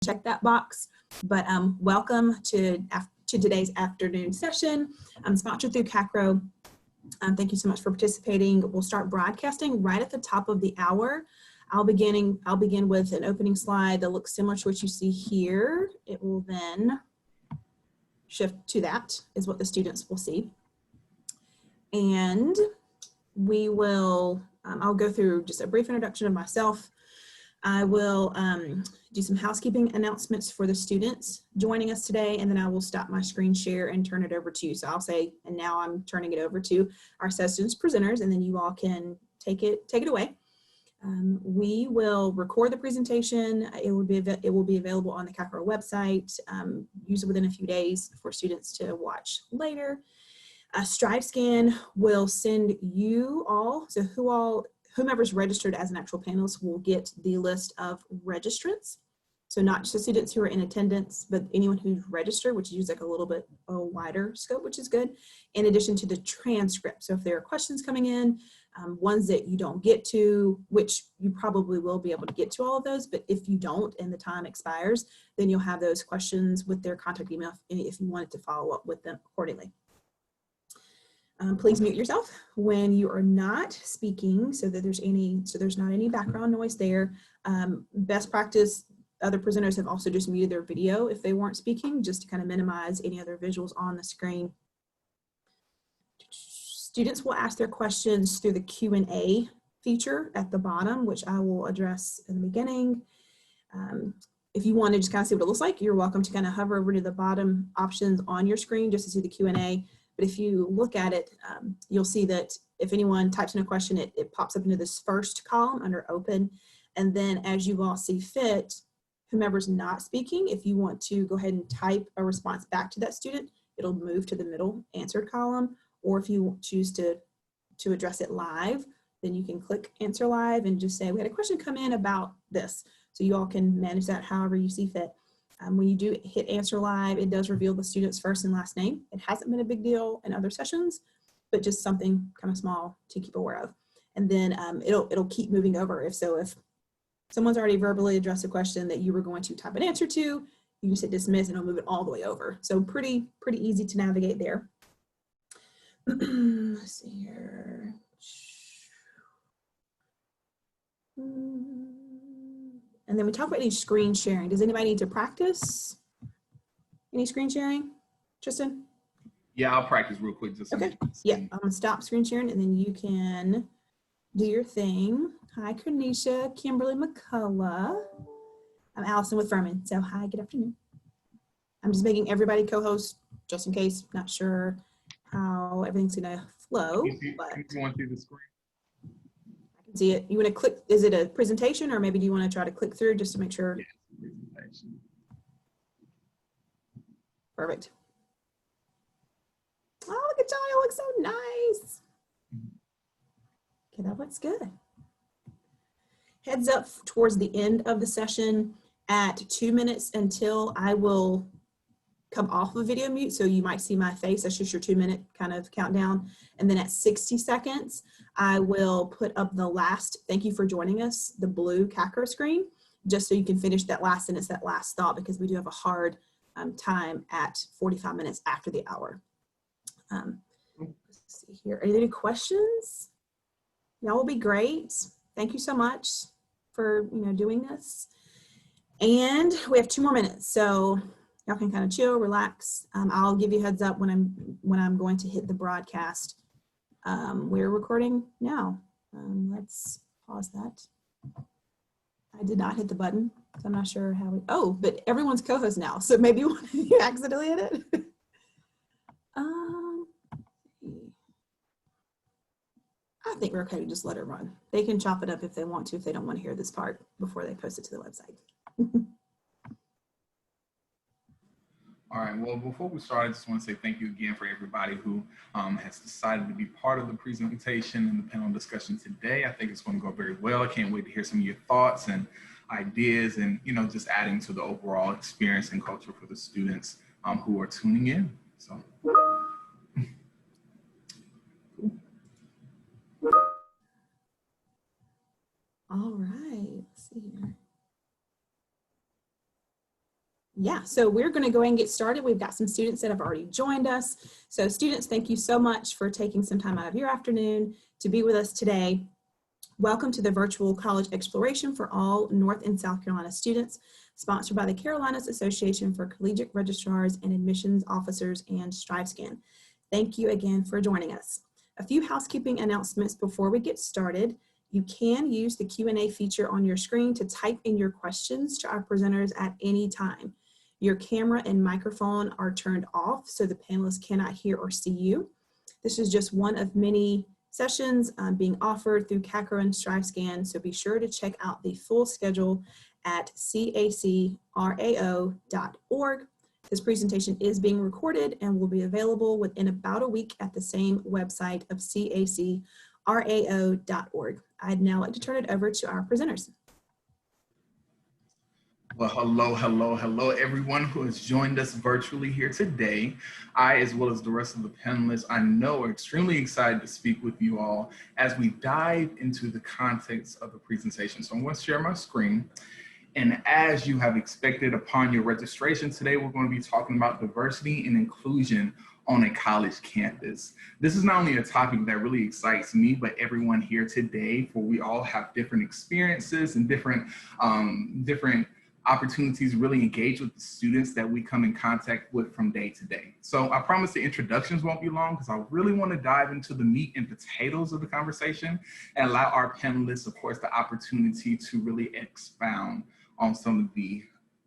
check that box. But welcome to today's afternoon session. I'm sponsored through CACRAO. Thank you so much for participating. We'll start broadcasting right at the top of the hour. I'll begin with an opening slide that looks similar to what you see here. It will then shift to that, is what the students will see. And we will, I'll go through just a brief introduction of myself. I will do some housekeeping announcements for the students joining us today, and then I will stop my screen share and turn it over to you. So I'll say, and now I'm turning it over to our sessions presenters, and then you all can take it away. We will record the presentation. It will be available on the CACRAO website, usually within a few days for students to watch later. StriveScan will send you all, so whomever's registered as an actual panelist will get the list of registrants. So not just the students who are in attendance, but anyone who's registered, which is like a little bit wider scope, which is good, in addition to the transcript. So if there are questions coming in, ones that you don't get to, which you probably will be able to get to all of those, but if you don't and the time expires, then you'll have those questions with their contact email if you wanted to follow up with them accordingly. Please mute yourself when you are not speaking so that there's not any background noise there. Best practice, other presenters have also just muted their video if they weren't speaking, just to kind of minimize any other visuals on the screen. Students will ask their questions through the Q&A feature at the bottom, which I will address in the beginning. If you want to just kind of see what it looks like, you're welcome to kind of hover over to the bottom options on your screen just to see the Q&A. But if you look at it, you'll see that if anyone types in a question, it pops up into this first column under open. And then as you all see fit, whomever's not speaking, if you want to go ahead and type a response back to that student, it'll move to the middle answered column. Or if you choose to address it live, then you can click answer live and just say, we had a question come in about this. So you all can manage that however you see fit. When you do hit answer live, it does reveal the student's first and last name. It hasn't been a big deal in other sessions, but just something kind of small to keep aware of. And then it'll keep moving over. If someone's already verbally addressed a question that you were going to type an answer to, you just hit dismiss and it'll move it all the way over. So pretty easy to navigate there. Let's see here. And then we talk about any screen sharing. Does anybody need to practice any screen sharing? Tristan? Yeah, I'll practice real quick. Just okay. Yeah, I'm gonna stop screen sharing and then you can do your thing. Hi, Cornisha, Kimberly McCullough. I'm Allison with Furman. So hi, good afternoon. I'm just making everybody co-host just in case, not sure how everything's gonna flow. You want to see the screen? See it. You want to click, is it a presentation or maybe do you want to try to click through just to make sure? Yes, presentation. Perfect. Oh, look at John, it looks so nice. Okay, that looks good. Heads up towards the end of the session at 2 minutes until I will come off of video mute. So you might see my face. That's just your 2-minute kind of countdown. And then at 60 seconds, I will put up the last, thank you for joining us, the blue CACRAO screen, just so you can finish that last sentence, that last thought, because we do have a hard time at 45 minutes after the hour. Let's see here. Are there any questions? Y'all will be great. Thank you so much for doing this. And we have 2 more minutes. So y'all can kind of chill, relax. I'll give you a heads up when I'm going to hit the broadcast. We're recording now. Let's pause that. I did not hit the button, so I'm not sure how we. Oh, but everyone's co-host now, so maybe you accidentally hit it. I think we're okay to just let it run. They can chop it up if they want to, if they don't want to hear this part before they post it to the website. All right, well, before we start, I just want to say thank you again for everybody who has decided to be part of the presentation and the panel discussion today. I think it's going to go very well. I can't wait to hear some of your thoughts and ideas and, just adding to the overall experience and culture for the students who are tuning in. So. All right, let's see here. Yeah, so we're going to go ahead and get started. We've got some students that have already joined us. So students, thank you so much for taking some time out of your afternoon to be with us today. Welcome to the virtual college exploration for all North and South Carolina students, sponsored by the Carolinas Association for Collegiate Registrars and Admissions Officers and StriveScan. Thank you again for joining us. A few housekeeping announcements before we get started. You can use the Q&A feature on your screen to type in your questions to our presenters at any time. Your camera and microphone are turned off so the panelists cannot hear or see you. This is just one of many sessions being offered through CACRAO and StriveScan, so be sure to check out the full schedule at CACRAO.org. This presentation is being recorded and will be available within about a week at the same website of CACRAO.org. I'd now like to turn it over to our presenters. Well, hello, everyone who has joined us virtually here today. I, as well as the rest of the panelists, I know are extremely excited to speak with you all as we dive into the context of the presentation. So I'm going to share my screen. And as you have expected upon your registration today, we're going to be talking about diversity and inclusion on a college campus. This is not only a topic that really excites me, but everyone here today, for we all have different experiences and different opportunities to really engage with the students that we come in contact with from day to day. So I promise the introductions won't be long because I really want to dive into the meat and potatoes of the conversation and allow our panelists, of course, the opportunity to really expound on some of the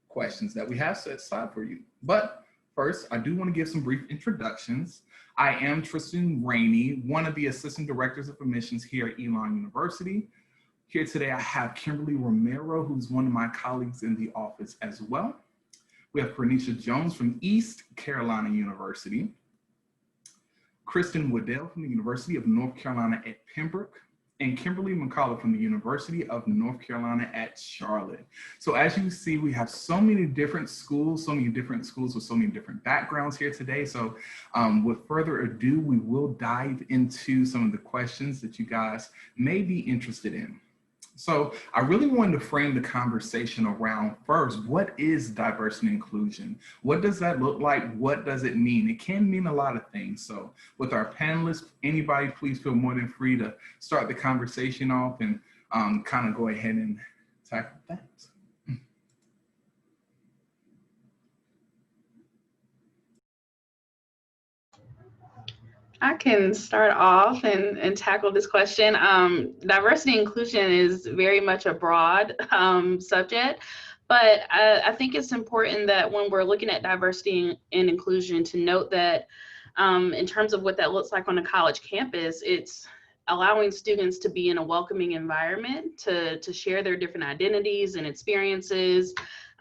questions that we have set aside for you. But first, I do want to give some brief introductions. I am Tristan Rainey, one of the assistant directors of admissions here at Elon University. Here today, I have Kimberly Romero, who's one of my colleagues in the office as well. We have Cornisha Jones from East Carolina University, Kristen Waddell from the University of North Carolina at Pembroke, and Kimberly McCullough from the University of North Carolina at Charlotte. So as you see, we have so many different schools with so many different backgrounds here today. So with further ado, we will dive into some of the questions that you guys may be interested in. So I really wanted to frame the conversation around first, what is diversity and inclusion? What does that look like? What does it mean? It can mean a lot of things. So with our panelists, anybody please feel more than free to start the conversation off and kind of go ahead and tackle that. I can start off and tackle this question. Diversity and inclusion is very much a broad subject, but I think it's important that when we're looking at diversity and inclusion to note that in terms of what that looks like on a college campus, it's allowing students to be in a welcoming environment to share their different identities and experiences.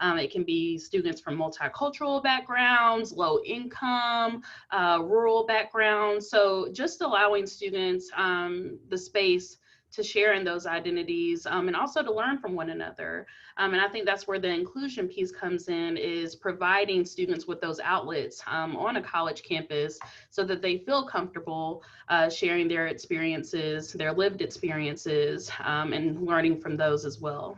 It can be students from multicultural backgrounds, low income, rural backgrounds. So just allowing students the space to share in those identities and also to learn from one another. And I think that's where the inclusion piece comes in, is providing students with those outlets on a college campus so that they feel comfortable sharing their experiences, their lived experiences, and learning from those as well.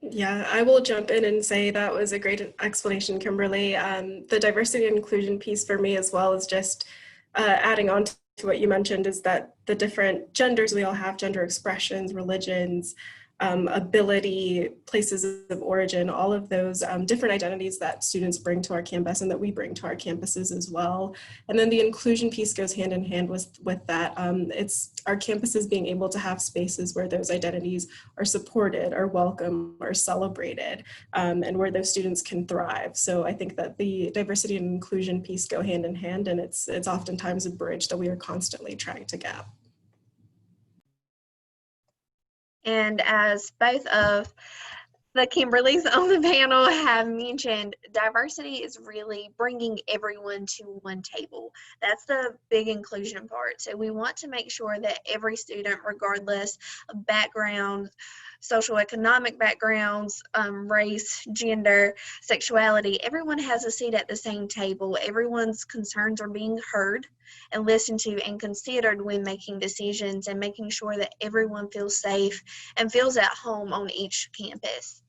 Yeah, I will jump in and say that was a great explanation, Kimberly. The diversity and inclusion piece for me as well is just adding on to what you mentioned, is that the different genders we all have, gender expressions, religions, ability, places of origin, all of those different identities that students bring to our campus and that we bring to our campuses as well. And then the inclusion piece goes hand in hand with that. It's our campuses being able to have spaces where those identities are supported, are welcome, are celebrated, and where those students can thrive. So I think that the diversity and inclusion piece go hand in hand, and it's oftentimes a bridge that we are constantly trying to gap. And as both of the Kimberlys on the panel have mentioned, diversity is really bringing everyone to one table. That's the big inclusion part. So we want to make sure that every student, regardless of background, socioeconomic backgrounds, race, gender, sexuality. Everyone has a seat at the same table. Everyone's concerns are being heard and listened to and considered when making decisions, and making sure that everyone feels safe and feels at home on each campus.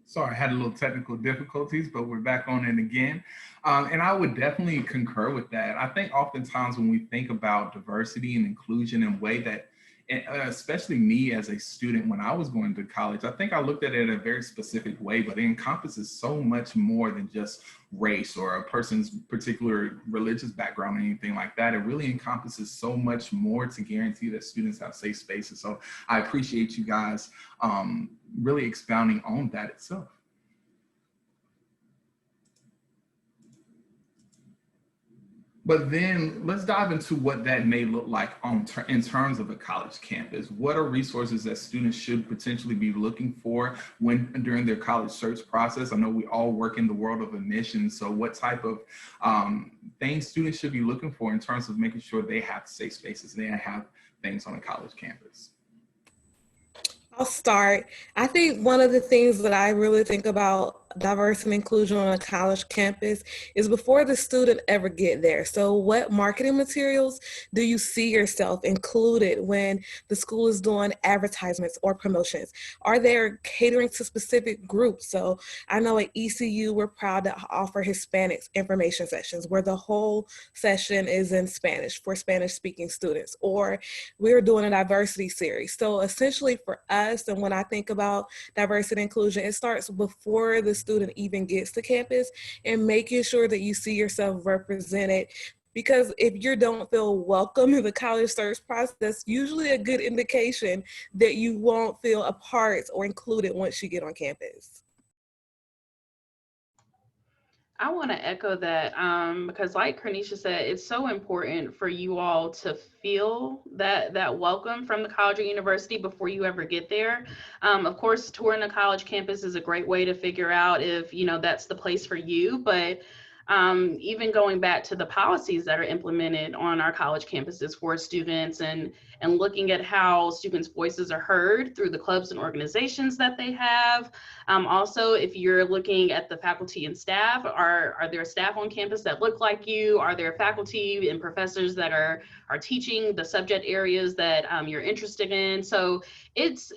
Sorry, I had a little technical difficulties, but we're back on it again. And I would definitely concur with that. I think oftentimes when we think about diversity and inclusion in a way that, especially me as a student when I was going to college, I think I looked at it in a very specific way, but it encompasses so much more than just race or a person's particular religious background or anything like that. It really encompasses so much more to guarantee that students have safe spaces. So I appreciate you guys really expounding on that itself. But then let's dive into what that may look like in terms of a college campus. What are resources that students should potentially be looking for during their college search process? I know we all work in the world of admissions, so what type of things students should be looking for in terms of making sure they have safe spaces, they have things on a college campus? I'll start. I think one of the things that I really think about diversity and inclusion on a college campus is before the student ever get there. So what marketing materials do you see yourself included when the school is doing advertisements or promotions? Are they catering to specific groups? So I know at ECU, we're proud to offer Hispanics information sessions where the whole session is in Spanish for Spanish speaking students, or we're doing a diversity series. So essentially for us, and when I think about diversity and inclusion, it starts before the student even gets to campus and making sure that you see yourself represented. Because if you don't feel welcome in the college search process, that's usually a good indication that you won't feel a part or included once you get on campus. I want to echo that because like Cornisha said, it's so important for you all to feel that welcome from the college or university before you ever get there. Of course, touring a college campus is a great way to figure out if, that's the place for you, but even going back to the policies that are implemented on our college campuses for students and looking at how students' voices are heard through the clubs and organizations that they have. Also, if you're looking at the faculty and staff, are there staff on campus that look like you? Are there faculty and professors that are teaching the subject areas that you're interested in? So it's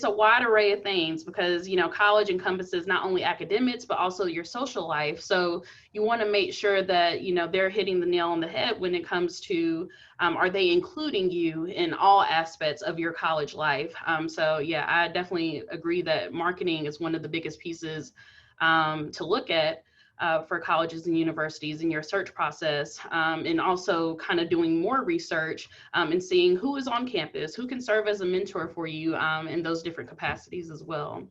a wide array of things because, college encompasses not only academics, but also your social life. So you want to make sure that, they're hitting the nail on the head when it comes to, are they including you in all aspects of your college life? So yeah, I definitely agree that marketing is one of the biggest pieces to look at for colleges and universities in your search process, and also kind of doing more research and seeing who is on campus, who can serve as a mentor for you in those different capacities as well.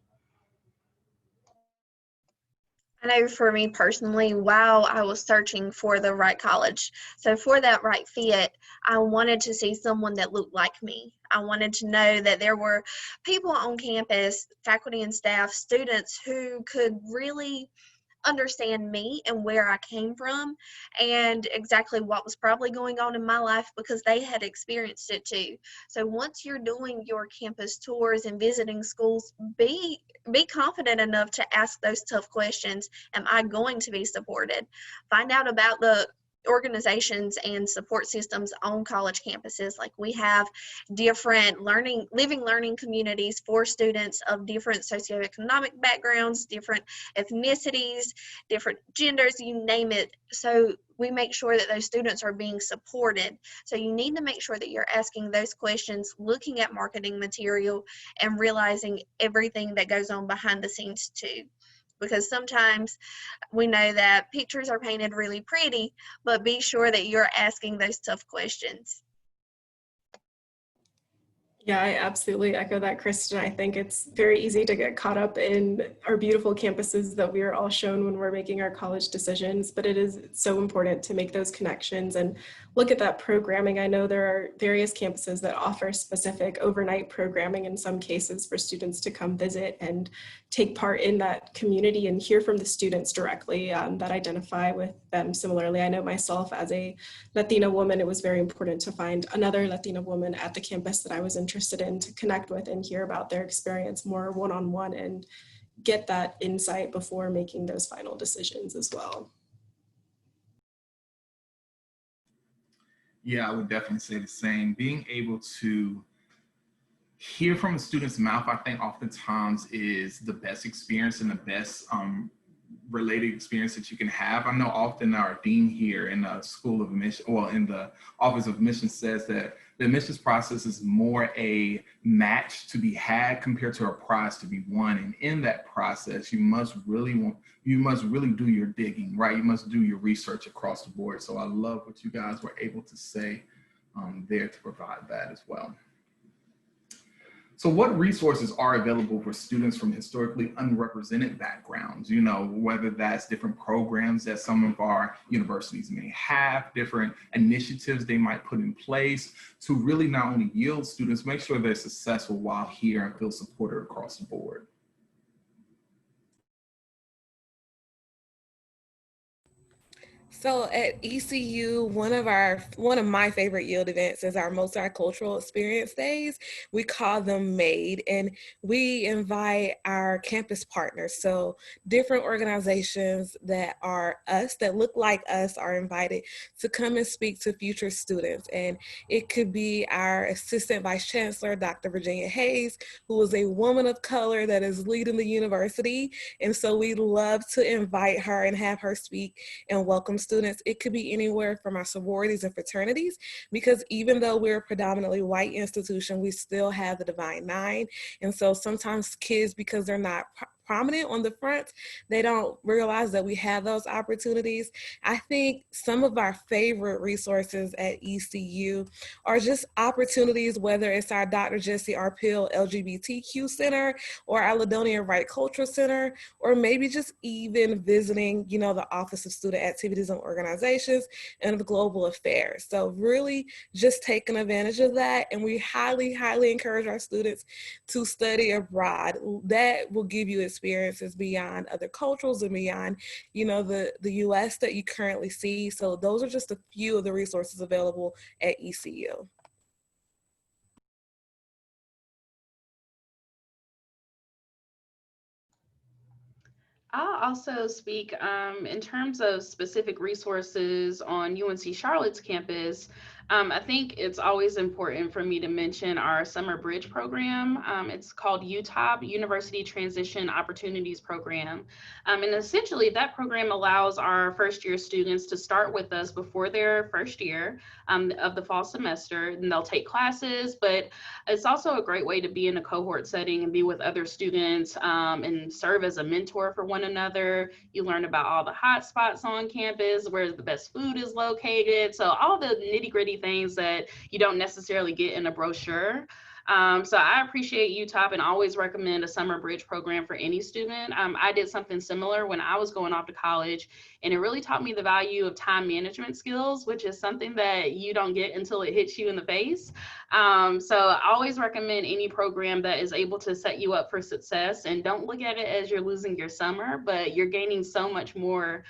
I know for me personally, while I was searching for the right college, so for that right fit, I wanted to see someone that looked like me. I wanted to know that there were people on campus, faculty and staff, students who could really understand me and where I came from and exactly what was probably going on in my life because they had experienced it too. So once you're doing your campus tours and visiting schools, be confident enough to ask those tough questions. Am I going to be supported? Find out about the organizations and support systems on college campuses. Like we have different living learning communities for students of different socioeconomic backgrounds, different ethnicities, different genders, you name it. So we make sure that those students are being supported. So you need to make sure that you're asking those questions, looking at marketing material, and realizing everything that goes on behind the scenes too. Because sometimes we know that pictures are painted really pretty, but be sure that you're asking those tough questions. Yeah, I absolutely echo that, Kristen. I think it's very easy to get caught up in our beautiful campuses that we are all shown when we're making our college decisions, but it is so important to make those connections and look at that programming. I know there are various campuses that offer specific overnight programming in some cases for students to come visit and take part in that community and hear from the students directly that identify with them similarly. I know myself as a Latina woman, it was very important to find another Latina woman at the campus that I was interested in to connect with and hear about their experience more one-on-one and get that insight before making those final decisions as well. Yeah, I would definitely say the same. Being able to hear from a student's mouth, I think oftentimes is the best experience and the best related experience that you can have. I know often our dean here in the School of Admission, well, in the Office of Admissions, says that the admissions process is more a match to be had compared to a prize to be won. And in that process, you must really do your digging, right? You must do your research across the board. So I love what you guys were able to say there to provide that as well. So what resources are available for students from historically unrepresented backgrounds? You know, whether that's different programs that some of our universities may have, different initiatives they might put in place to really not only yield students, make sure they're successful while here and feel supported across the board. So at ECU, one of my favorite yield events is our multicultural experience days. We call them MADE, and we invite our campus partners. So different organizations that are us, that look like us, are invited to come and speak to future students. And it could be our Assistant Vice Chancellor, Dr. Virginia Hayes, who is a woman of color that is leading the university. And so we love to invite her and have her speak and welcome students. It could be anywhere from our sororities and fraternities, because even though we're a predominantly white institution, we still have the Divine Nine. And so sometimes kids, because they're not prominent on the front, they don't realize that we have those opportunities. I think some of our favorite resources at ECU are just opportunities, whether it's our Dr. Jesse R. Peel LGBTQ Center or our Ladonia Wright Cultural Center, or maybe just even visiting, you know, the Office of Student Activities and Organizations and of Global Affairs. So really just taking advantage of that. And we highly, highly encourage our students to study abroad. That will give you experiences beyond other cultures and beyond, you know, the US that you currently see. So those are just a few of the resources available at ECU. I'll also speak in terms of specific resources on UNC Charlotte's campus. I think it's always important for me to mention our Summer Bridge program. It's called UTOP, University Transition Opportunities Program. And essentially that program allows our first year students to start with us before their first year of the fall semester, and they'll take classes, but it's also a great way to be in a cohort setting and be with other students and serve as a mentor for one another. You learn about all the hot spots on campus, where the best food is located. So all the nitty-gritty things that you don't necessarily get in a brochure. So I appreciate UTOP and always recommend a summer bridge program for any student. I did something similar when I was going off to college, and it really taught me the value of time management skills, which is something that you don't get until it hits you in the face. So I always recommend any program that is able to set you up for success, and don't look at it as you're losing your summer, but you're gaining so much more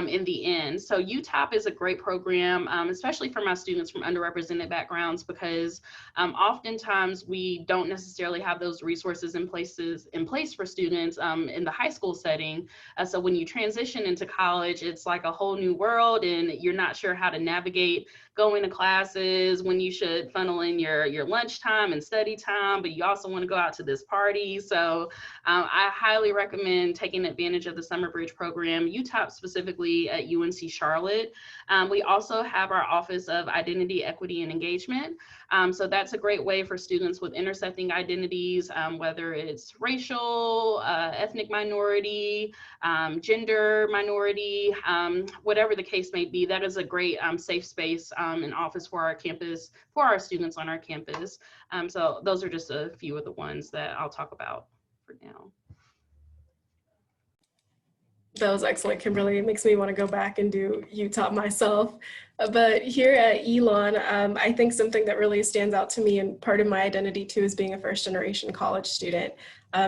in the end. So UTOP is a great program, especially for my students from underrepresented backgrounds, because oftentimes we don't necessarily have those resources in place for students in the high school setting. So when you transition into college, it's like a whole new world, and you're not sure how to navigate going to classes, when you should funnel in your lunchtime and study time, but you also want to go out to this party. So I highly recommend taking advantage of the Summer Bridge program, UTOP specifically at UNC Charlotte. We also have our Office of Identity, Equity, and Engagement. So that's a great way for students with intersecting identities, whether it's racial, ethnic minority, gender minority, whatever the case may be. That is a great safe space and office for our campus, for our students on our campus. So those are just a few of the ones that I'll talk about for now. That was excellent, Kimberly. It makes me want to go back and do UTOP myself. But here at Elon, I think something that really stands out to me, and part of my identity too, is being a first generation college student.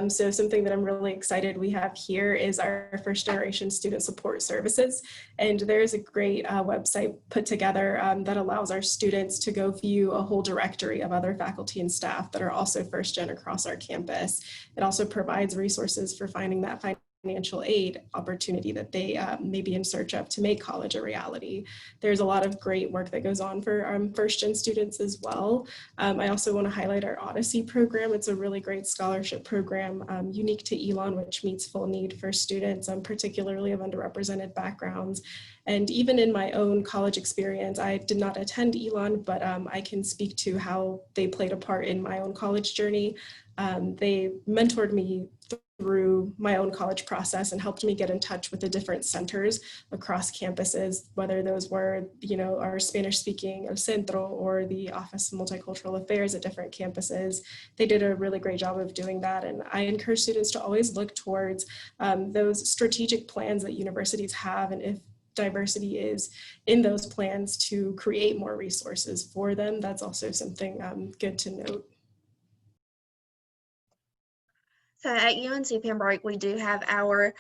So something that I'm really excited we have here is our first generation student support services. And there's a great website put together that allows our students to go view a whole directory of other faculty and staff that are also first gen across our campus. It also provides resources for finding that financial aid opportunity that they may be in search of to make college a reality. There's a lot of great work that goes on for first gen students as well. I also want to highlight our Odyssey program. It's a really great scholarship program unique to Elon, which meets full need for students, particularly of underrepresented backgrounds. And even in my own college experience, I did not attend Elon, but I can speak to how they played a part in my own college journey. They mentored me through my own college process and helped me get in touch with the different centers across campuses, whether those were, our Spanish speaking El Centro or the Office of Multicultural Affairs at different campuses. They did a really great job of doing that. And I encourage students to always look towards those strategic plans that universities have, and if diversity is in those plans, to create more resources for them. That's also something good to note. So at UNC Pembroke, we do have our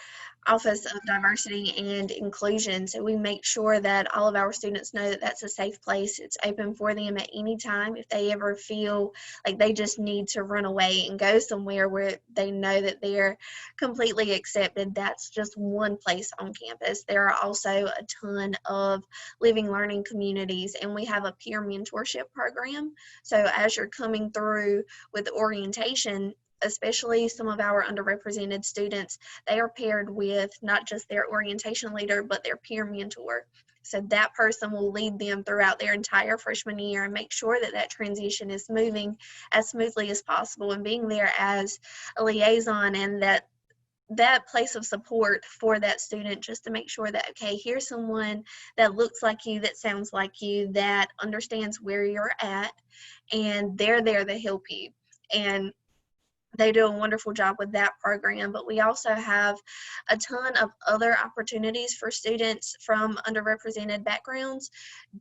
Office of Diversity and Inclusion. So we make sure that all of our students know that that's a safe place. It's open for them at any time. If they ever feel like they just need to run away and go somewhere where they know that they're completely accepted, that's just one place on campus. There are also a ton of living learning communities, and we have a peer mentorship program. So as you're coming through with orientation, especially some of our underrepresented students, they are paired with not just their orientation leader, but their peer mentor. So that person will lead them throughout their entire freshman year and make sure that that transition is moving as smoothly as possible, and being there as a liaison and that place of support for that student, just to make sure that, okay, here's someone that looks like you, that sounds like you, that understands where you're at, and they're there to help you. And they do a wonderful job with that program. But we also have a ton of other opportunities for students from underrepresented backgrounds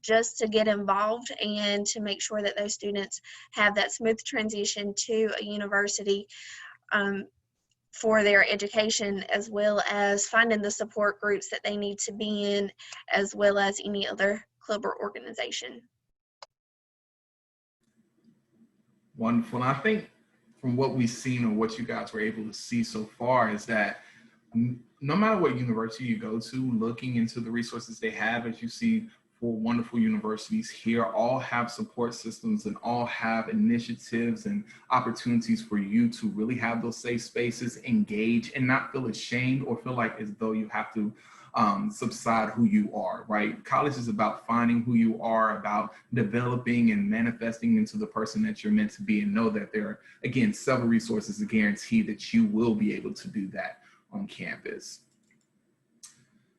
just to get involved and to make sure that those students have that smooth transition to a university for their education, as well as finding the support groups that they need to be in, as well as any other club or organization. Wonderful. And I think from what we've seen or what you guys were able to see so far is that no matter what university you go to, looking into the resources they have, as you see, 4 wonderful universities here, all have support systems and all have initiatives and opportunities for you to really have those safe spaces, engage, and not feel ashamed or feel like as though you have to subside who you are, right? College is about finding who you are, about developing and manifesting into the person that you're meant to be, and know that there are, again, several resources to guarantee that you will be able to do that on campus.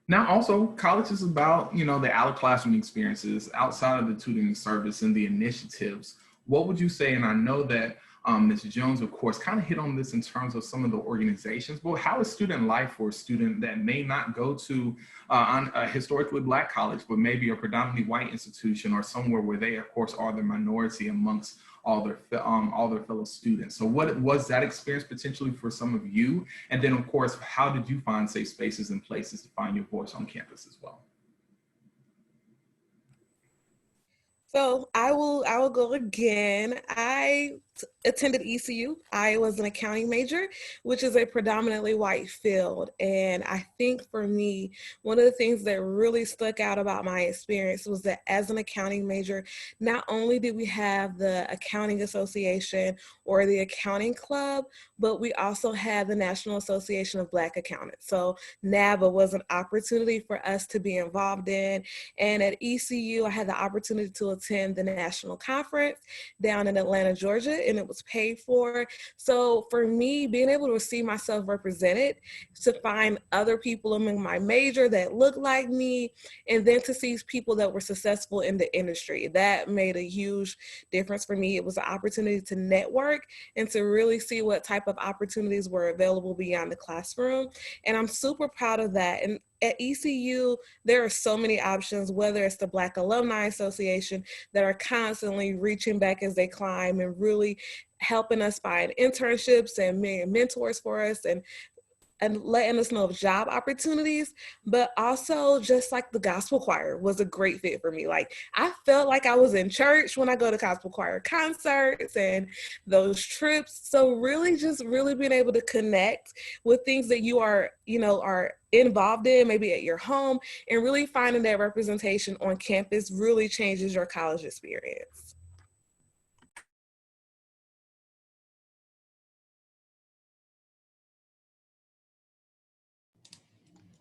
Now, also, college is about, the out-of-classroom experiences outside of the tutoring service and the initiatives. What would you say, and I know that Ms. Jones, of course, kind of hit on this in terms of some of the organizations, but how is student life for a student that may not go to a historically Black college, but maybe a predominantly white institution, or somewhere where they, of course, are the minority amongst all their fellow students? So what was that experience potentially for some of you? And then, of course, how did you find safe spaces and places to find your voice on campus as well? So I will go again. I attended ECU. I was an accounting major, which is a predominantly white field. And I think for me, one of the things that really stuck out about my experience was that as an accounting major, not only did we have the Accounting Association or the Accounting Club, but we also had the National Association of Black Accountants. So NABA was an opportunity for us to be involved in. And at ECU, I had the opportunity to attend the national conference down in Atlanta, Georgia, and it was paid for. So for me, being able to see myself represented, to find other people among my major that looked like me, and then to see people that were successful in the industry, that made a huge difference for me. It was an opportunity to network and to really see what type of opportunities were available beyond the classroom. And I'm super proud of that. And at ECU, there are so many options, whether it's the Black Alumni Association that are constantly reaching back as they climb and really helping us find internships and mentors for us, and letting us know of job opportunities, but also just like the gospel choir was a great fit for me. Like I felt like I was in church when I go to gospel choir concerts and those trips. So really being able to connect with things that you are involved in, maybe at your home, and really finding that representation on campus really changes your college experience.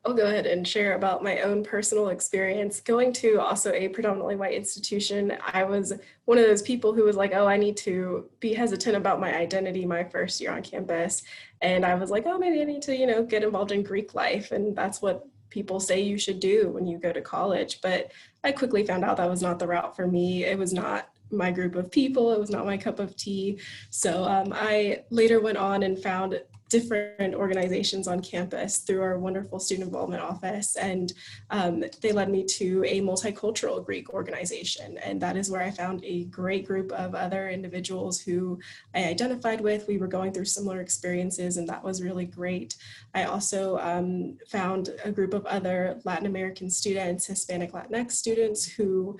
I'll go ahead and share about my own personal experience. Going to also a predominantly white institution, I was one of those people who was like, oh, I need to be hesitant about my identity my first year on campus. And I was like, oh, maybe I need to, get involved in Greek life. And that's what people say you should do when you go to college. But I quickly found out that was not the route for me. It was not my group of people. It was not my cup of tea. So I later went on and found different organizations on campus through our wonderful student involvement office. And they led me to a multicultural Greek organization. And that is where I found a great group of other individuals who I identified with. We were going through similar experiences, and that was really great. I also found a group of other Latin American students, Hispanic Latinx students, who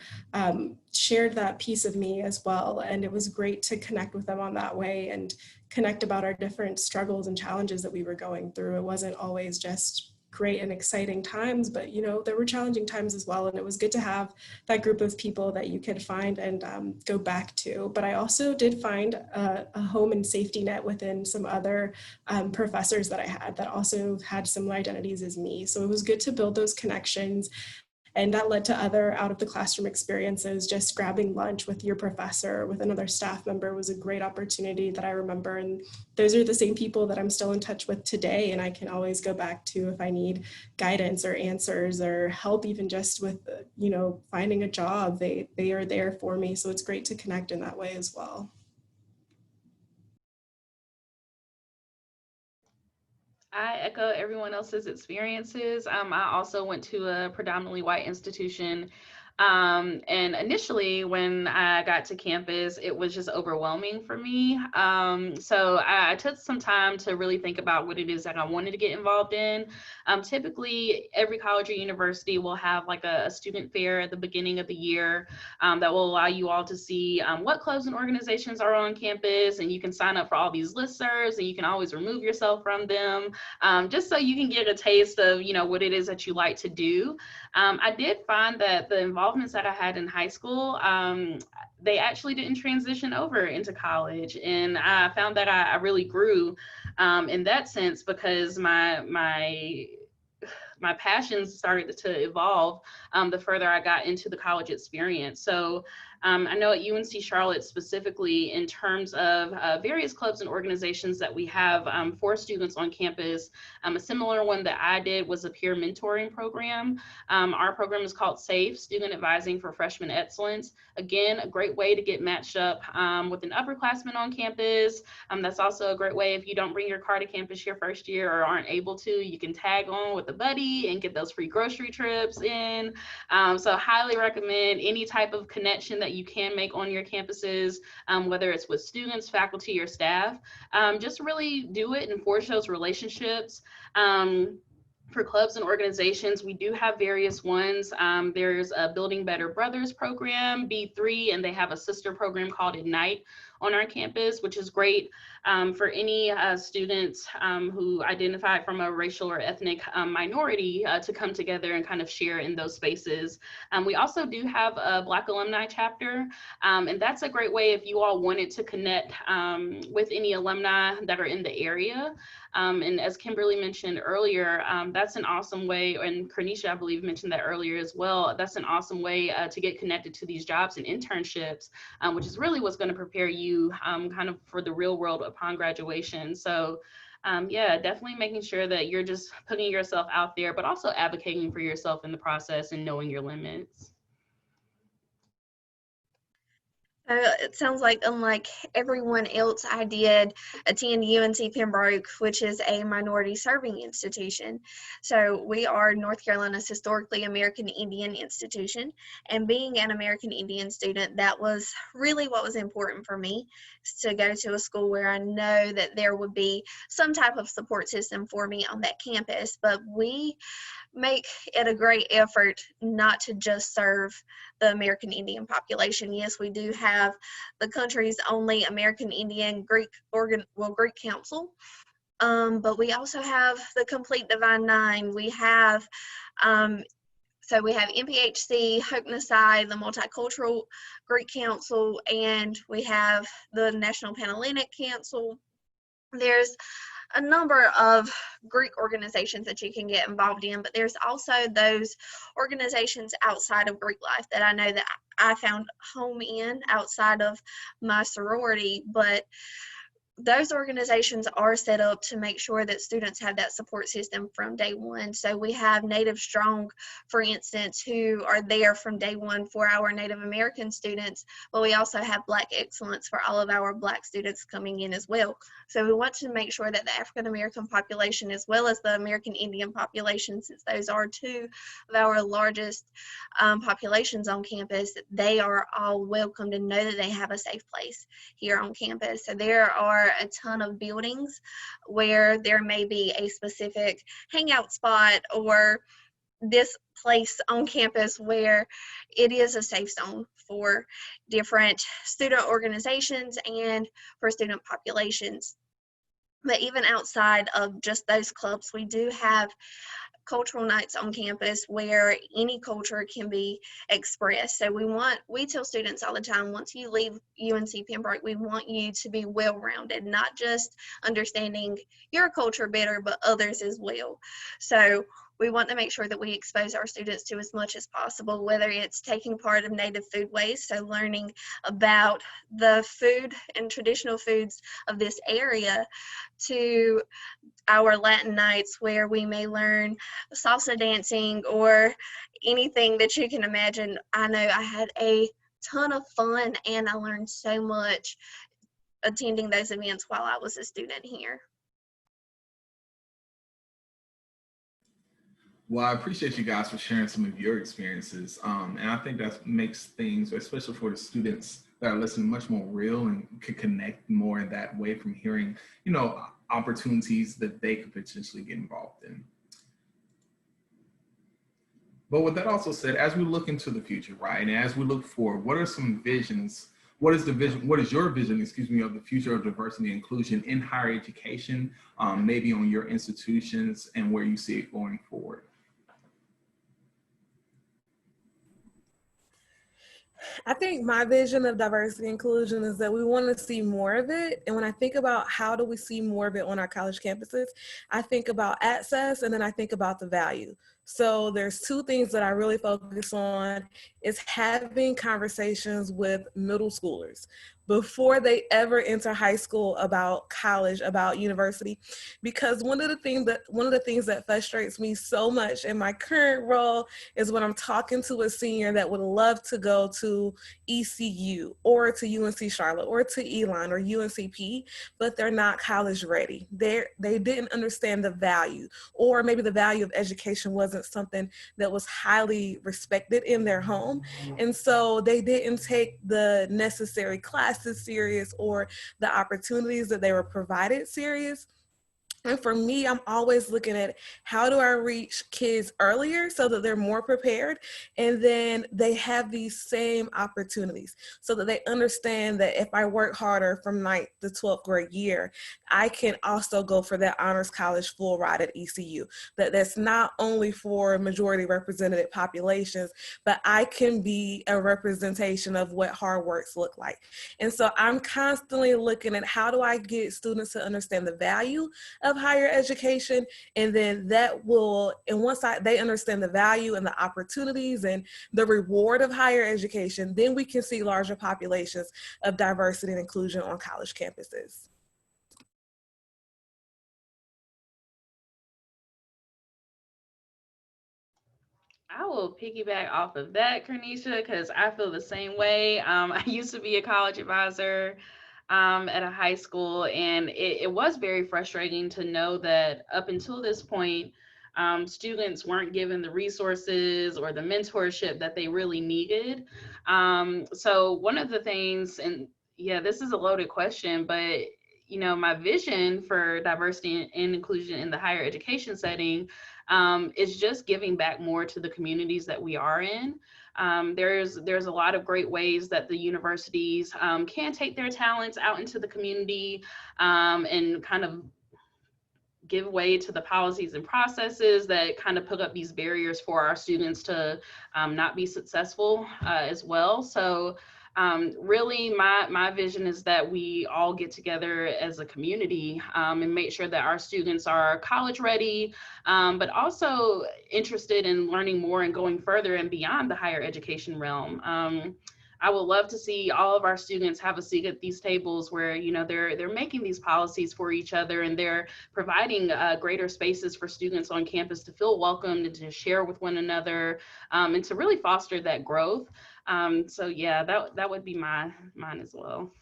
shared that piece of me as well. And it was great to connect with them on that way and connect about our different struggles and challenges that we were going through. It wasn't always just great and exciting times, but there were challenging times as well. And it was good to have that group of people that you could find and go back to. But I also did find a home and safety net within some other professors that I had that also had similar identities as me. So it was good to build those connections. And that led to other out of the classroom experiences. Just grabbing lunch with your professor, with another staff member, was a great opportunity that I remember. And those are the same people that I'm still in touch with today. And I can always go back to if I need guidance or answers or help, even just with, finding a job. They are there for me. So it's great to connect in that way as well. I echo everyone else's experiences. I also went to a predominantly white institution. And initially, when I got to campus, it was just overwhelming for me. So I took some time to really think about what it is that I wanted to get involved in. Typically, every college or university will have like a student fair at the beginning of the year that will allow you all to see what clubs and organizations are on campus, and you can sign up for all these listservs, and you can always remove yourself from them, just so you can get a taste of what it is that you like to do. I did find that the involvements that I had in high school, they actually didn't transition over into college, and I found that I really grew in that sense, because my passions started to evolve the further I got into the college experience. So I know at UNC Charlotte specifically, in terms of various clubs and organizations that we have for students on campus, a similar one that I did was a peer mentoring program. Our program is called SAFE, Student Advising for Freshman Excellence. Again, a great way to get matched up with an upperclassman on campus. That's also a great way, if you don't bring your car to campus your first year or aren't able to, you can tag on with a buddy and get those free grocery trips in. So highly recommend any type of connection that you can make on your campuses, whether it's with students, faculty, or staff. Just really do it and forge those relationships. For clubs and organizations, we do have various ones. There's a Building Better Brothers program, B3, and they have a sister program called Ignite on our campus, which is great for any students who identify from a racial or ethnic minority to come together and kind of share in those spaces. We also do have a Black Alumni chapter, and that's a great way if you all wanted to connect with any alumni that are in the area. And as Kimberly mentioned earlier, that's an awesome way, and Kernisha, I believe, mentioned that earlier as well. That's an awesome way to get connected to these jobs and internships, which is really what's going to prepare you kind of for the real world upon graduation. So yeah, definitely making sure that you're just putting yourself out there, but also advocating for yourself in the process and knowing your limits. It sounds like, unlike everyone else, I did attend UNC Pembroke, which is a minority serving institution. So we are North Carolina's historically American Indian institution. And being an American Indian student, that was really what was important for me, to go to a school where I know that there would be some type of support system for me on that campus. But we make it a great effort not to just serve the American Indian population. Yes, we do have the country's only American Indian Greek Greek Council, but we also have the Complete Divine Nine. We have so we have MPHC, Haudenosaunee, the Multicultural Greek Council, and we have the National Panhellenic Council. There's a number of Greek organizations that you can get involved in, but there's also those organizations outside of Greek life that I know that I found home in outside of my sorority. But those organizations are set up to make sure that students have that support system from day one. So we have Native Strong, for instance, who are there from day one for our Native American students, but we also have Black Excellence for all of our Black students coming in as well. So we want to make sure that the African American population, as well as the American Indian population, since those are two of our largest populations on campus, they are all welcomed and know that they have a safe place here on campus. So there are a ton of buildings where there may be a specific hangout spot or this place on campus where it is a safe zone for different student organizations and for student populations. But even outside of just those clubs, we do have cultural nights on campus where any culture can be expressed. So we tell students all the time, once you leave UNC Pembroke, we want you to be well-rounded, not just understanding your culture better, but others as well. So we want to make sure that we expose our students to as much as possible, whether it's taking part of Native foodways, so learning about the food and traditional foods of this area, to our Latin nights where we may learn salsa dancing or anything that you can imagine. I know I had a ton of fun and I learned so much attending those events while I was a student here. Well, I appreciate you guys for sharing some of your experiences. And I think that makes things, especially for the students that are listening, much more real and could connect more in that way from hearing, opportunities that they could potentially get involved in. But with that also said, as we look into the future, right, and as we look forward, what are some visions? What is your vision, of the future of diversity and inclusion in higher education, maybe on your institutions, and where you see it going forward? I think my vision of diversity and inclusion is that we want to see more of it. And when I think about how do we see more of it on our college campuses, I think about access and then I think about the value. So there's two things that I really focus on is having conversations with middle schoolers before they ever enter high school about college, about university, because one of the things that frustrates me so much in my current role is when I'm talking to a senior that would love to go to ECU or to UNC Charlotte or to Elon or UNCP, but they're not college ready. They didn't understand the value, or maybe the value of education wasn't something that was highly respected in their home. And so they didn't take the necessary classes serious or the opportunities that they were provided serious. And for me, I'm always looking at how do I reach kids earlier so that they're more prepared and then they have these same opportunities so that they understand that if I work harder from 9th to 12th grade year, I can also go for that honors college full ride at ECU. That's not only for majority represented populations, but I can be a representation of what hard works look like. And so I'm constantly looking at how do I get students to understand the value of higher education, and then once they understand the value and the opportunities and the reward of higher education, then we can see larger populations of diversity and inclusion on college campuses. I will piggyback off of that, Kernisha, because I feel the same way. I used to be a college advisor at a high school, and it was very frustrating to know that up until this point, students weren't given the resources or the mentorship that they really needed. So one of the things, and yeah, this is a loaded question, but my vision for diversity and inclusion in the higher education setting is just giving back more to the communities that we are in. There's a lot of great ways that the universities can take their talents out into the community and kind of give way to the policies and processes that kind of put up these barriers for our students to not be successful as well. So really my vision is that we all get together as a community and make sure that our students are college ready, but also interested in learning more and going further and beyond the higher education realm. I would love to see all of our students have a seat at these tables where they're making these policies for each other, and they're providing greater spaces for students on campus to feel welcomed and to share with one another, and to really foster that growth. So yeah, that would be mine as well.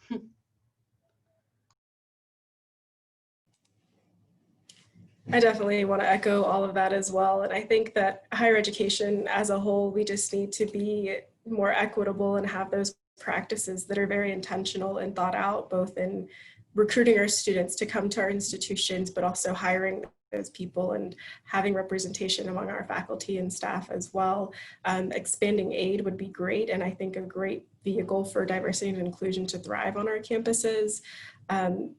I definitely want to echo all of that as well. And I think that higher education as a whole, we just need to be more equitable and have those practices that are very intentional and thought out, both in recruiting our students to come to our institutions, but also hiring those people and having representation among our faculty and staff as well. Expanding aid would be great, and I think a great vehicle for diversity and inclusion to thrive on our campuses.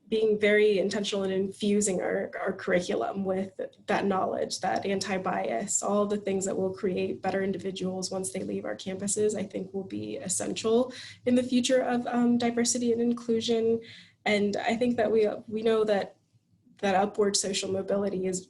Being very intentional in infusing our curriculum with that knowledge, that anti-bias, all the things that will create better individuals once they leave our campuses, I think will be essential in the future of diversity and inclusion. And I think that we know that upward social mobility is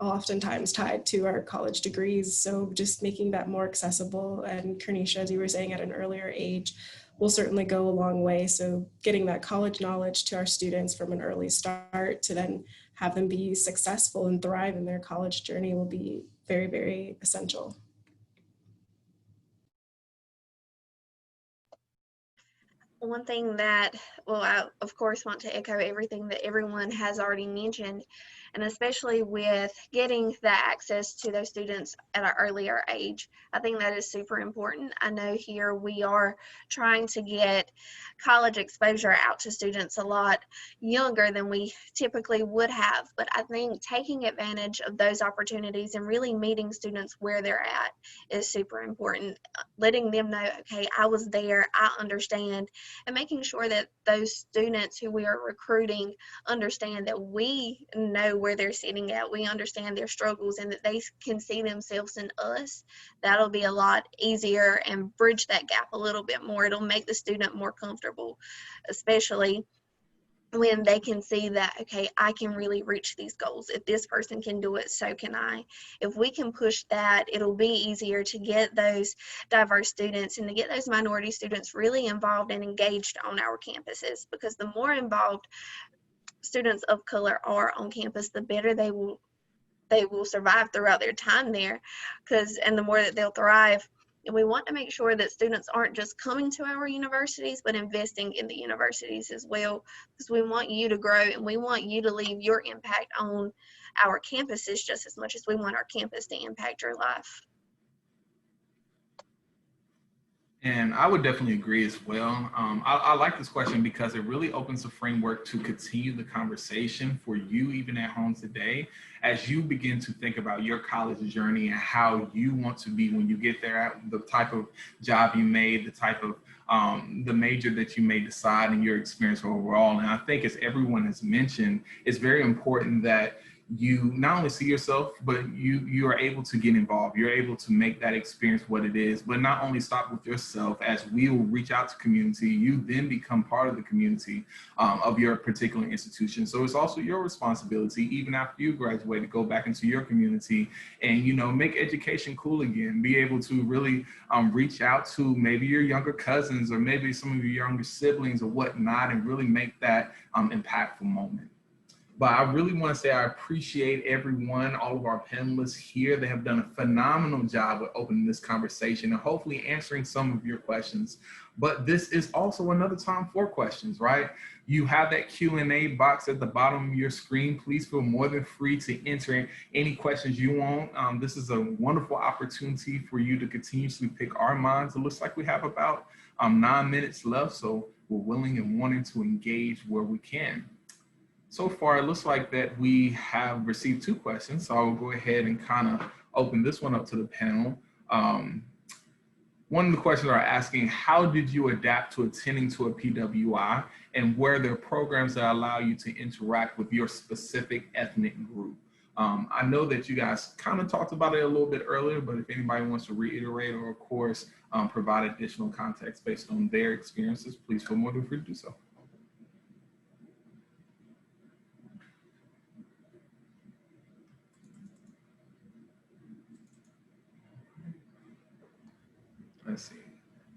oftentimes tied to our college degrees. So just making that more accessible, and Kernisha, as you were saying, at an earlier age, will certainly go a long way. So getting that college knowledge to our students from an early start to then have them be successful and thrive in their college journey will be very, very essential. One thing that, well, I of course want to echo everything that everyone has already mentioned, and especially with getting that access to those students at an earlier age. I think that is super important. I know here we are trying to get college exposure out to students a lot younger than we typically would have, but I think taking advantage of those opportunities and really meeting students where they're at is super important. Letting them know, okay, I was there, I understand, and making sure that those students who we are recruiting understand that we know where they're sitting at, we understand their struggles, and that they can see themselves in us. That'll be a lot easier and bridge that gap a little bit more. It'll make the student more comfortable, especially when they can see that, okay, I can really reach these goals. If this person can do it, so can I. If we can push that, it'll be easier to get those diverse students and to get those minority students really involved and engaged on our campuses, because the more involved students of color are on campus, the better they will survive throughout their time there, and the more that they'll thrive. And we want to make sure that students aren't just coming to our universities, but investing in the universities as well, because we want you to grow and we want you to leave your impact on our campuses just as much as we want our campus to impact your life. And I would definitely agree as well. I like this question because it really opens the framework to continue the conversation for you, even at home today, as you begin to think about your college journey and how you want to be when you get there, the type of job you made, the type of the major that you may decide, and your experience overall. And I think, as everyone has mentioned, it's very important that you not only see yourself, but you are able to get involved. You're able to make that experience what it is, but not only stop with yourself. As we will reach out to community, you then become part of the community of your particular institution. So it's also your responsibility, even after you graduate, to go back into your community and, make education cool again. Be able to really reach out to maybe your younger cousins or maybe some of your younger siblings or whatnot, and really make that impactful moment. But I really want to say I appreciate everyone, all of our panelists here. They have done a phenomenal job with opening this conversation and hopefully answering some of your questions. But this is also another time for questions, right? You have that Q&A box at the bottom of your screen. Please feel more than free to enter any questions you want. This is a wonderful opportunity for you to continuously pick our minds. It looks like we have about 9 minutes left, so we're willing and wanting to engage where we can. So far, it looks like that we have received 2 questions, so I will go ahead and kind of open this one up to the panel. One of the questions are asking, how did you adapt to attending to a PWI, and were there programs that allow you to interact with your specific ethnic group? I know that you guys kind of talked about it a little bit earlier, but if anybody wants to reiterate or, of course, provide additional context based on their experiences, please feel more than free to do so. Let's see.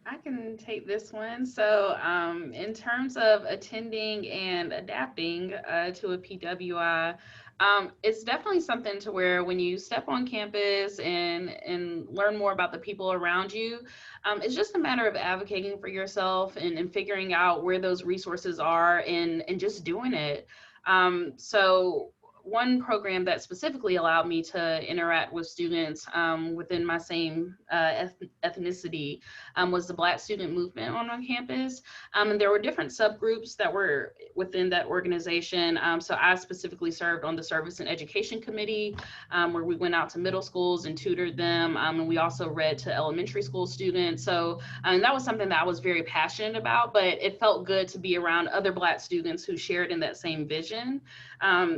I can take this one. So in terms of attending and adapting to a PWI, it's definitely something to where when you step on campus and learn more about the people around you, it's just a matter of advocating for yourself and figuring out where those resources are and just doing it. So one program that specifically allowed me to interact with students within my same ethnicity was the Black Student Movement on our campus. And there were different subgroups that were within that organization. So I specifically served on the Service and Education Committee, where we went out to middle schools and tutored them. And we also read to elementary school students. So that was something that I was very passionate about, but it felt good to be around other Black students who shared in that same vision.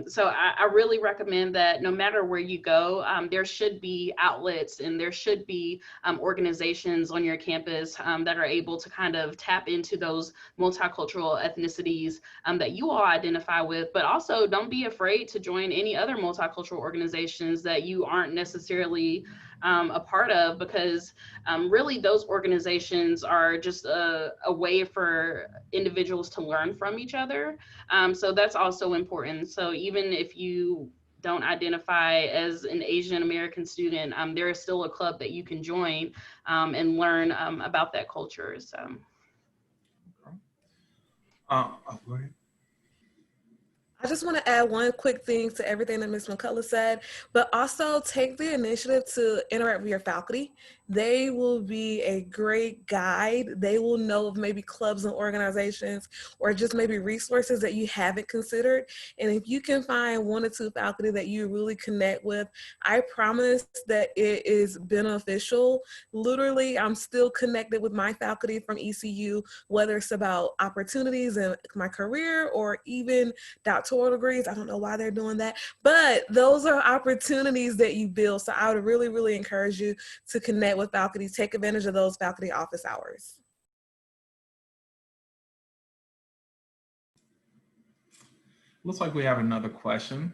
So I really recommend that no matter where you go, there should be outlets and there should be organizations on your campus that are able to kind of tap into those multicultural ethnicities that you all identify with, but also don't be afraid to join any other multicultural organizations that you aren't necessarily a part of, because really those organizations are just a way for individuals to learn from each other. So that's also important. So even if you don't identify as an Asian American student, there is still a club that you can join and learn about that culture. So. Go ahead. I just want to add one quick thing to everything that Ms. McCullough said, but also take the initiative to interact with your faculty. They will be a great guide. They will know of maybe clubs and organizations or just maybe resources that you haven't considered. And if you can find 1 or 2 faculty that you really connect with, I promise that it is beneficial. Literally, I'm still connected with my faculty from ECU, whether it's about opportunities in my career or even doctoral degrees. I don't know why they're doing that, but those are opportunities that you build. So I would really, really encourage you to connect with faculty, take advantage of those faculty office hours. Looks like we have another question.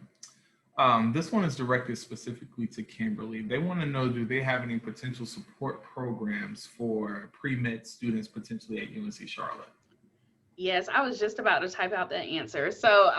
This one is directed specifically to Kimberly. They want to know, do they have any potential support programs for pre-med students potentially at UNC Charlotte? Yes, I was just about to type out that answer. So,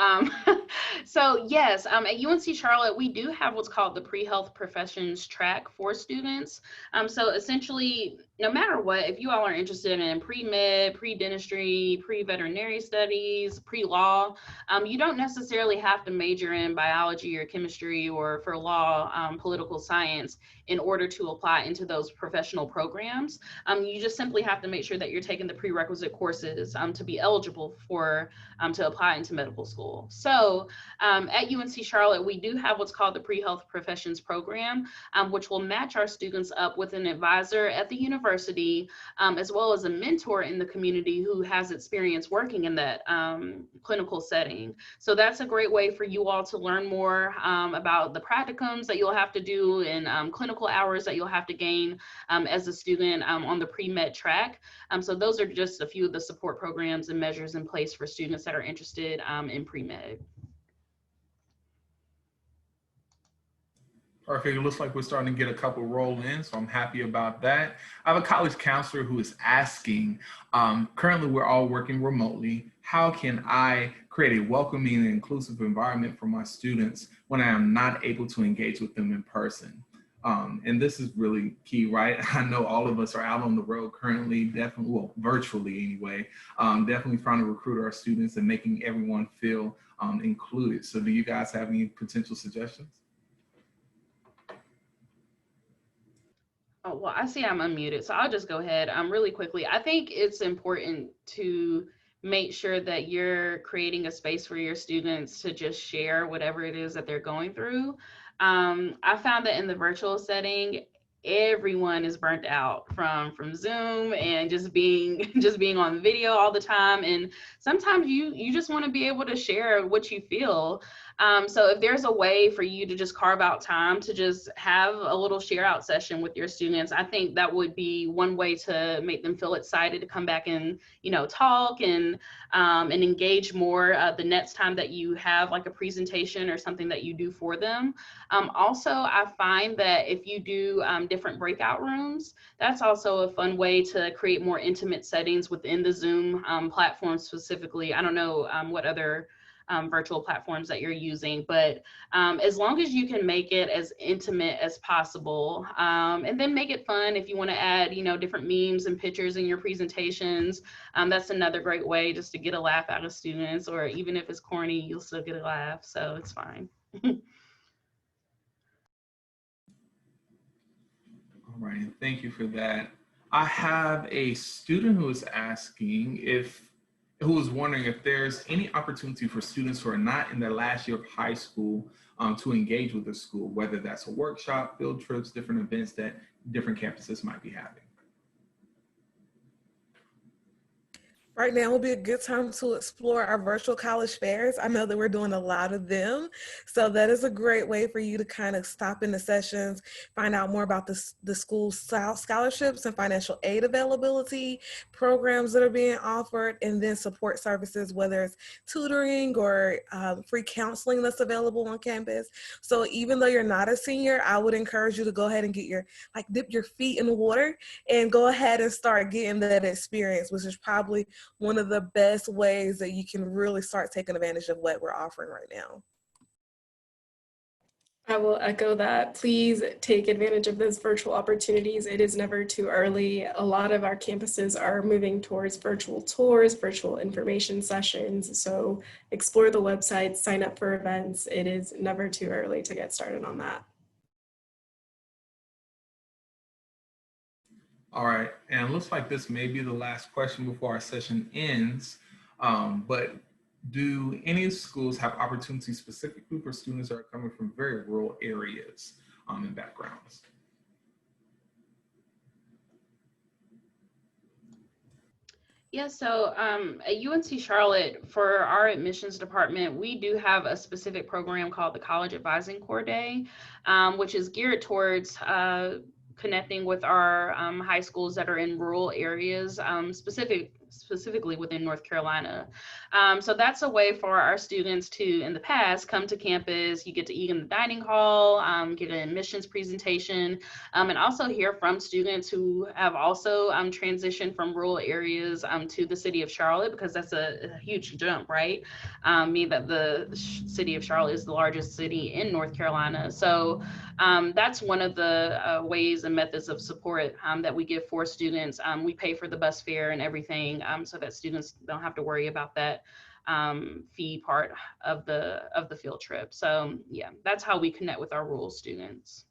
so yes, at UNC Charlotte, we do have what's called the pre-health professions track for students. So essentially, no matter what, if you all are interested in pre-med, pre-dentistry, pre-veterinary studies, pre-law, you don't necessarily have to major in biology or chemistry or for law, political science in order to apply into those professional programs. You just simply have to make sure that you're taking the prerequisite courses to be eligible for to apply into medical school. So at UNC Charlotte, we do have what's called the pre-health professions program, which will match our students up with an advisor at the university, as well as a mentor in the community who has experience working in that clinical setting. So that's a great way for you all to learn more about the practicums that you'll have to do and clinical hours that you'll have to gain as a student on the pre-med track. So those are just a few of the support programs and measures in place for students that are interested in pre-med. Perfect. It looks like we're starting to get a couple roll in, so I'm happy about that. I have a college counselor who is asking, currently we're all working remotely. How can I create a welcoming and inclusive environment for my students when I am not able to engage with them in person? And this is really key, right? I know all of us are out on the road currently, definitely, well, virtually anyway, definitely trying to recruit our students and making everyone feel included. So do you guys have any potential suggestions? Oh, well, I see I'm unmuted, so I'll just go ahead. Really quickly, I think it's important to make sure that you're creating a space for your students to just share whatever it is that they're going through. I found that in the virtual setting, everyone is burnt out from Zoom and just being just being on video all the time. And sometimes you just want to be able to share what you feel. So if there's a way for you to just carve out time to just have a little share out session with your students, I think that would be one way to make them feel excited to come back and, talk and engage more the next time that you have like a presentation or something that you do for them. Also, I find that if you do different breakout rooms, that's also a fun way to create more intimate settings within the Zoom platform specifically. I don't know what other virtual platforms that you're using, but as long as you can make it as intimate as possible, and then make it fun if you want to add, different memes and pictures in your presentations. That's another great way just to get a laugh out of students, or even if it's corny, you'll still get a laugh, so it's fine. All right, thank you for that. I have a student who is asking who is wondering if there's any opportunity for students who are not in their last year of high school to engage with the school, whether that's a workshop, field trips, different events that different campuses might be having. Right now will be a good time to explore our virtual college fairs. I know that we're doing a lot of them. So that is a great way for you to kind of stop in the sessions, find out more about the school's scholarships and financial aid availability, programs that are being offered, and then support services, whether it's tutoring or free counseling that's available on campus. So even though you're not a senior, I would encourage you to go ahead and dip your feet in the water and go ahead and start getting that experience, which is probably one of the best ways that you can really start taking advantage of what we're offering right now. I will echo that. Please take advantage of those virtual opportunities. It is never too early. A lot of our campuses are moving towards virtual tours, virtual information sessions. So explore the website, sign up for events. It is never too early to get started on that. All right, and it looks like this may be the last question before our session ends, but do any schools have opportunities specifically for students that are coming from very rural areas and backgrounds? Yeah, so at UNC Charlotte, for our admissions department, we do have a specific program called the College Advising Corps Day, which is geared towards connecting with our high schools that are in rural areas, specifically within North Carolina. So that's a way for our students to, in the past, come to campus. You get to eat in the dining hall, get an admissions presentation, and also hear from students who have also transitioned from rural areas to the city of Charlotte, because that's a huge jump, right? Mean that the city of Charlotte is the largest city in North Carolina. So that's one of the ways and methods of support that we give for students. We pay for the bus fare and everything so that students don't have to worry about that fee part of the field trip. So yeah, that's how we connect with our rural students.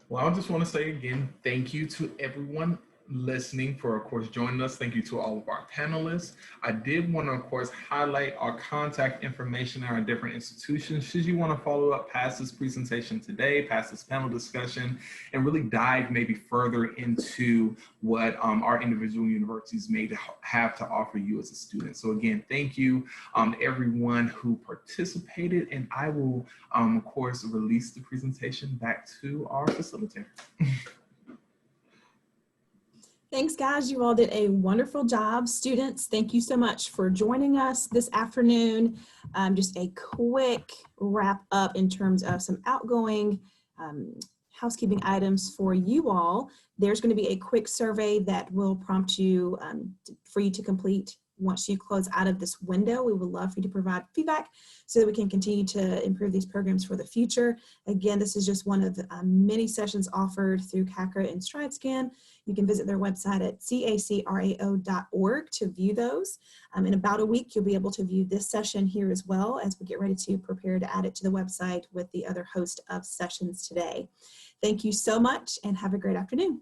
Well, I just want to say again, thank you to everyone listening for, of course, joining us. Thank you to all of our panelists. I did want to, of course, highlight our contact information in our different institutions. Should you want to follow up past this presentation today, past this panel discussion, and really dive maybe further into what our individual universities may have to offer you as a student. So again, thank you everyone who participated, and I will, of course, release the presentation back to our facilitator. Thanks, guys. You all did a wonderful job. Students, thank you so much for joining us this afternoon. Just a quick wrap up in terms of some outgoing housekeeping items for you all. There's going to be a quick survey that will prompt you for you to complete once you close out of this window. We would love for you to provide feedback so that we can continue to improve these programs for the future. Again, this is just one of the many sessions offered through CACRAO and StrideScan. You can visit their website at cacrao.org to view those. In about a week, you'll be able to view this session here as well as we get ready to prepare to add it to the website with the other host of sessions today. Thank you so much and have a great afternoon.